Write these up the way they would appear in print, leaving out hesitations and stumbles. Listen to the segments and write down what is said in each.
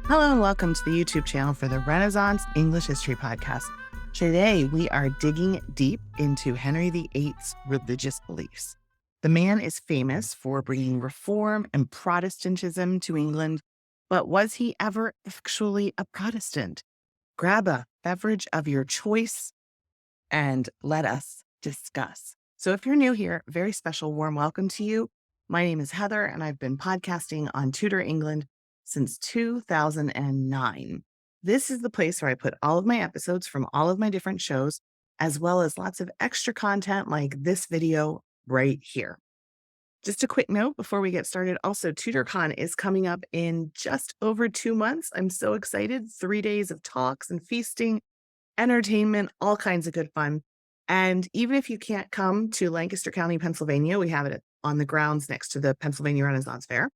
Hello and welcome to the YouTube channel for the Renaissance English History Podcast. Today, we are digging deep into Henry VIII's religious beliefs. The man is famous for bringing reform and Protestantism to England, but was he ever actually a Protestant? Grab a beverage of your choice and let us discuss. So if you're new here, very special warm welcome to you. My name is Heather, and I've been podcasting on Tudor England since 2009. This is the place where I put all of my episodes from all of my different shows, as well as lots of extra content like this video right here. Just a quick note before we get started. Also, TudorCon is coming up in just over 2 months. I'm so excited. 3 days of talks and feasting, entertainment, all kinds of good fun. And even if you can't come to Lancaster County, Pennsylvania, we have it on the grounds next to the Pennsylvania Renaissance Fair.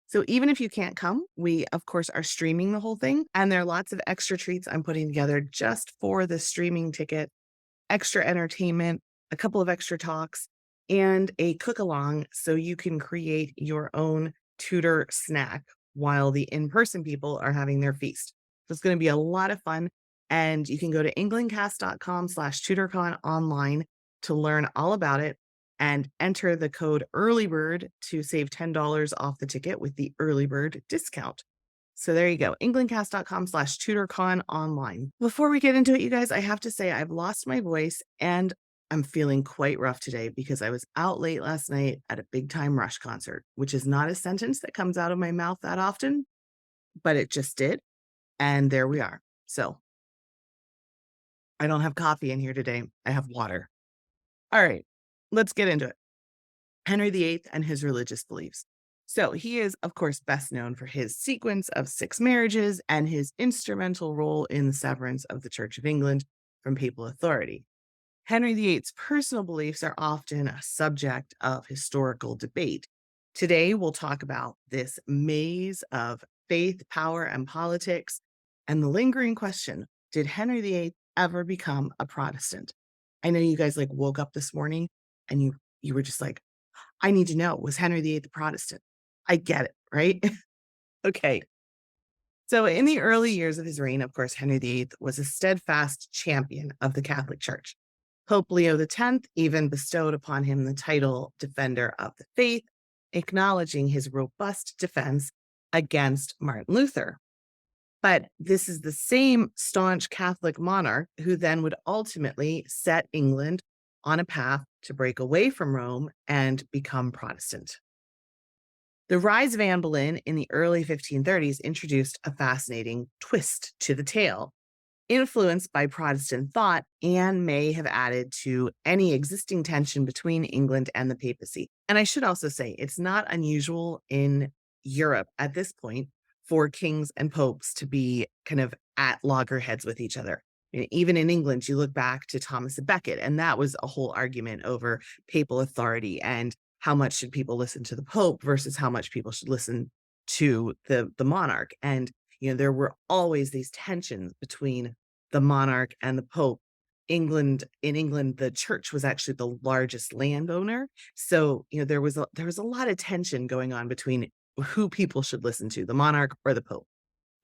So even if you can't come, we, of course, are streaming the whole thing. And there are lots of extra treats I'm putting together just for the streaming ticket, extra entertainment, a couple of extra talks, and a cook-along so you can create your own Tudor snack while the in-person people are having their feast. So it's going to be a lot of fun. And you can go to englandcast.com/TudorCon online to learn all about it and enter the code EARLYBIRD to save $10 off the ticket with the early bird discount. So there you go, englandcast.com/TudorCon online. Before we get into it, you guys, I have to say I've lost my voice and I'm feeling quite rough today because I was out late last night at a big time Rush concert, which is not a sentence that comes out of my mouth that often, but it just did. And there we are. So I don't have coffee in here today. I have water. All right, let's get into it. Henry VIII and his religious beliefs. So he is, of course, best known for his sequence of 6 marriages and his instrumental role in the severance of the Church of England from papal authority. Henry VIII's personal beliefs are often a subject of historical debate. Today, we'll talk about this maze of faith, power, and politics, and the lingering question, did Henry VIII ever become a Protestant? I know you guys woke up this morning and you were just like, I need to know, was Henry VIII a Protestant? I get it, right? Okay. So in the early years of his reign, of course, Henry VIII was a steadfast champion of the Catholic Church. Pope Leo X even bestowed upon him the title Defender of the Faith, acknowledging his robust defense against Martin Luther. But this is the same staunch Catholic monarch who then would ultimately set England on a path to break away from Rome and become Protestant. The rise of Anne Boleyn in the early 1530s introduced a fascinating twist to the tale. Influenced by Protestant thought, Anne may have added to any existing tension between England and the papacy. And I should also say, it's not unusual in Europe at this point for kings and popes to be kind of at loggerheads with each other. Even in England, you look back to Thomas à Becket, and that was a whole argument over papal authority and how much should people listen to the Pope versus how much people should listen to the monarch. And there were always these tensions between the monarch and the Pope. In England, the church was actually the largest landowner. So, there was a lot of tension going on between who people should listen to, the monarch or the Pope.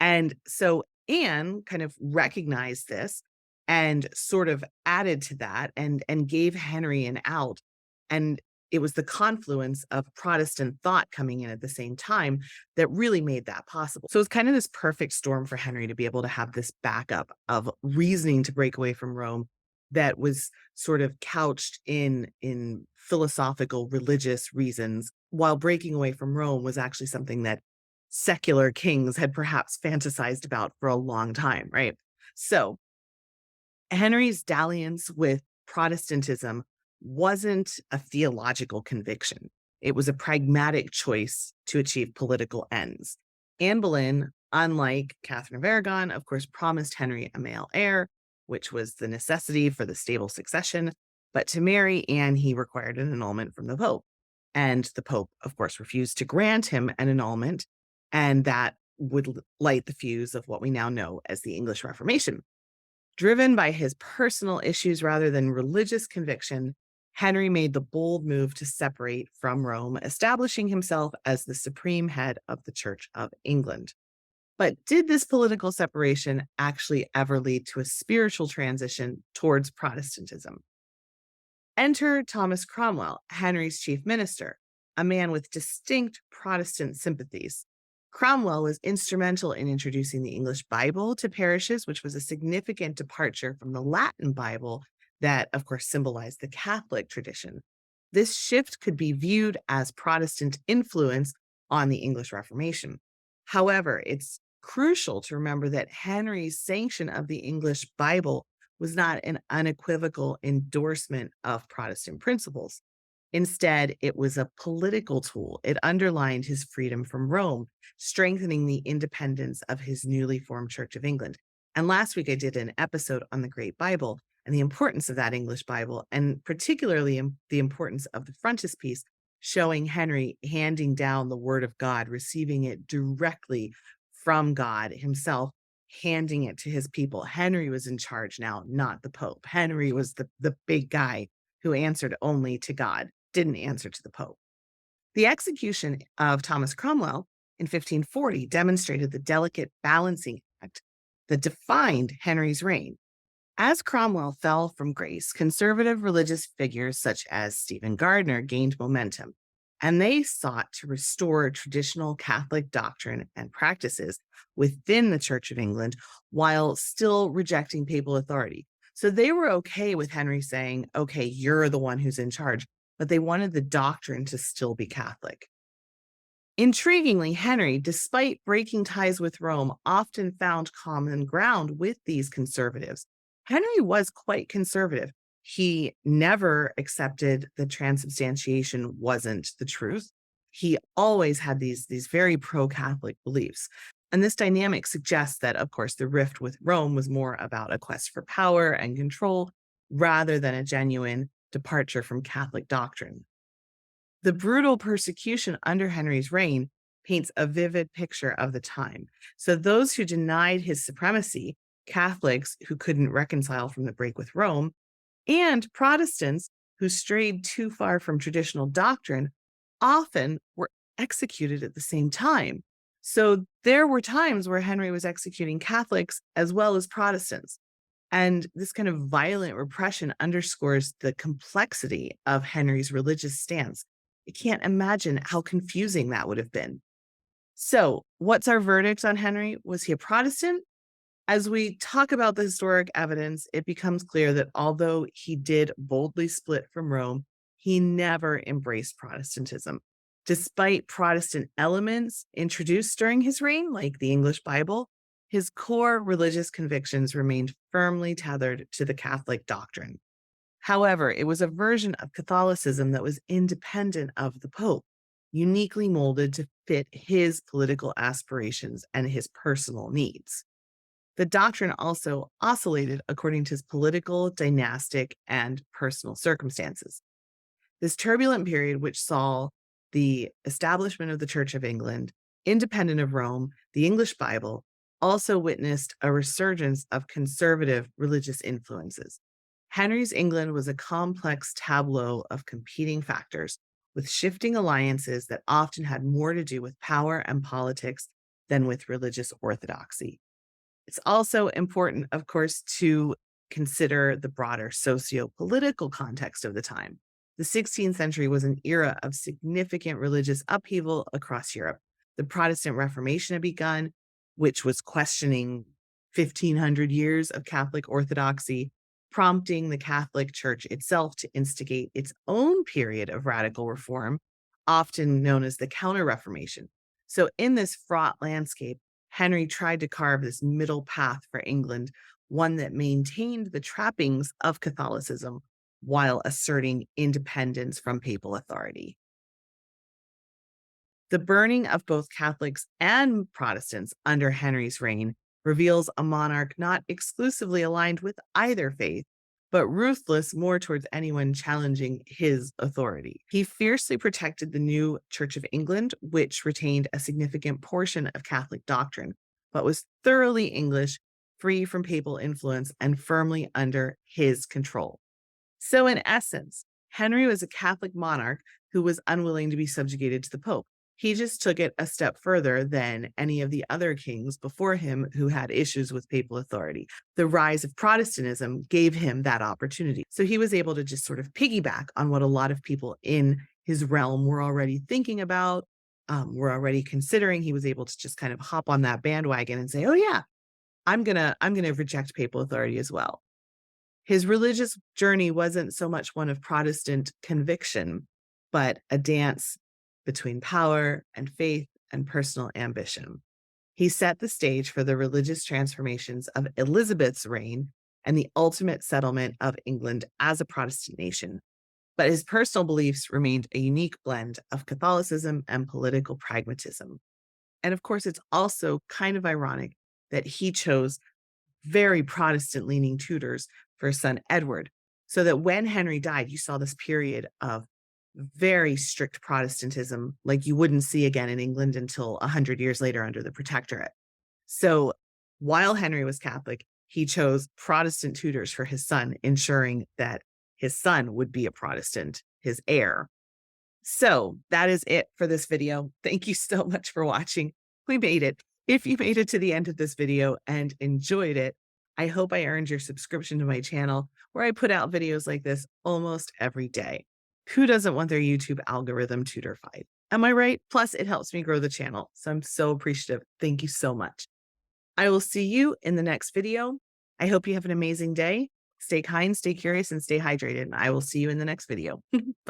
And so Anne kind of recognized this and sort of added to that and gave Henry an out. And it was the confluence of Protestant thought coming in at the same time that really made that possible. So it's kind of this perfect storm for Henry to be able to have this backup of reasoning to break away from Rome that was sort of couched in philosophical, religious reasons, while breaking away from Rome was actually something that secular kings had perhaps fantasized about for a long time, right? So Henry's dalliance with Protestantism wasn't a theological conviction. It was a pragmatic choice to achieve political ends. Anne Boleyn, unlike Catherine of Aragon, of course, promised Henry a male heir, which was the necessity for the stable succession. But to marry Anne, he required an annulment from the Pope. And the Pope, of course, refused to grant him an annulment. And that would light the fuse of what we now know as the English Reformation. Driven by his personal issues rather than religious conviction, Henry made the bold move to separate from Rome, establishing himself as the supreme head of the Church of England. But did this political separation actually ever lead to a spiritual transition towards Protestantism? Enter Thomas Cromwell, Henry's chief minister, a man with distinct Protestant sympathies. Cromwell was instrumental in introducing the English Bible to parishes, which was a significant departure from the Latin Bible that, of course, symbolized the Catholic tradition. This shift could be viewed as Protestant influence on the English Reformation. However, it's crucial to remember that Henry's sanction of the English Bible was not an unequivocal endorsement of Protestant principles. Instead, it was a political tool. It underlined his freedom from Rome, strengthening the independence of his newly formed Church of England. And last week, I did an episode on the Great Bible and the importance of that English Bible, and particularly the importance of the frontispiece, showing Henry handing down the Word of God, receiving it directly from God himself, handing it to his people. Henry was in charge now, not the Pope. Henry was the big guy who answered only to God, didn't answer to the Pope. The execution of Thomas Cromwell in 1540 demonstrated the delicate balancing act that defined Henry's reign. As Cromwell fell from grace, conservative religious figures such as Stephen Gardiner gained momentum, and they sought to restore traditional Catholic doctrine and practices within the Church of England while still rejecting papal authority. So they were okay with Henry saying, okay, you're the one who's in charge, but they wanted the doctrine to still be Catholic. Intriguingly, Henry, despite breaking ties with Rome, often found common ground with these conservatives. Henry was quite conservative. He never accepted that transubstantiation wasn't the truth. He always had these very pro-Catholic beliefs. And this dynamic suggests that, of course, the rift with Rome was more about a quest for power and control rather than a genuine departure from Catholic doctrine. The brutal persecution under Henry's reign paints a vivid picture of the time. So those who denied his supremacy, Catholics who couldn't reconcile from the break with Rome, and Protestants who strayed too far from traditional doctrine, often were executed at the same time. So there were times where Henry was executing Catholics as well as Protestants. And this kind of violent repression underscores the complexity of Henry's religious stance. You can't imagine how confusing that would have been. So, what's our verdict on Henry? Was he a Protestant? As we talk about the historic evidence, it becomes clear that although he did boldly split from Rome, he never embraced Protestantism. Despite Protestant elements introduced during his reign, like the English Bible, his core religious convictions remained firmly tethered to the Catholic doctrine. However, it was a version of Catholicism that was independent of the Pope, uniquely molded to fit his political aspirations and his personal needs. The doctrine also oscillated according to his political, dynastic, and personal circumstances. This turbulent period, which saw the establishment of the Church of England, independent of Rome, the English Bible, also witnessed a resurgence of conservative religious influences. Henry's England was a complex tableau of competing factors, with shifting alliances that often had more to do with power and politics than with religious orthodoxy. It's also important, of course, to consider the broader socio-political context of the time. The 16th century was an era of significant religious upheaval across Europe. The Protestant Reformation had begun, which was questioning 1,500 years of Catholic orthodoxy, prompting the Catholic Church itself to instigate its own period of radical reform, often known as the Counter-Reformation. So in this fraught landscape, Henry tried to carve this middle path for England, one that maintained the trappings of Catholicism while asserting independence from papal authority. The burning of both Catholics and Protestants under Henry's reign reveals a monarch not exclusively aligned with either faith, but ruthless more towards anyone challenging his authority. He fiercely protected the new Church of England, which retained a significant portion of Catholic doctrine, but was thoroughly English, free from papal influence, and firmly under his control. So, in essence, Henry was a Catholic monarch who was unwilling to be subjugated to the Pope. He just took it a step further than any of the other kings before him who had issues with papal authority. The rise of Protestantism gave him that opportunity. So he was able to just sort of piggyback on what a lot of people in his realm were already thinking about, were already considering. He was able to just kind of hop on that bandwagon and say, "Oh yeah, I'm gonna reject papal authority as well." His religious journey wasn't so much one of Protestant conviction, but a dance between power and faith and personal ambition. He set the stage for the religious transformations of Elizabeth's reign and the ultimate settlement of England as a Protestant nation. But his personal beliefs remained a unique blend of Catholicism and political pragmatism. And of course, it's also kind of ironic that he chose very Protestant leaning Tudors for his son Edward, so that when Henry died, you saw this period of very strict Protestantism like you wouldn't see again in England until 100 years later under the Protectorate. So while Henry was Catholic, he chose Protestant tutors for his son, ensuring that his son would be a Protestant, his heir. So that is it for this video. Thank you so much for watching. We made it. If you made it to the end of this video and enjoyed it, I hope I earned your subscription to my channel where I put out videos like this almost every day. Who doesn't want their YouTube algorithm tutorified? Am I right? Plus, it helps me grow the channel. So I'm so appreciative. Thank you so much. I will see you in the next video. I hope you have an amazing day. Stay kind, stay curious, and stay hydrated. And I will see you in the next video.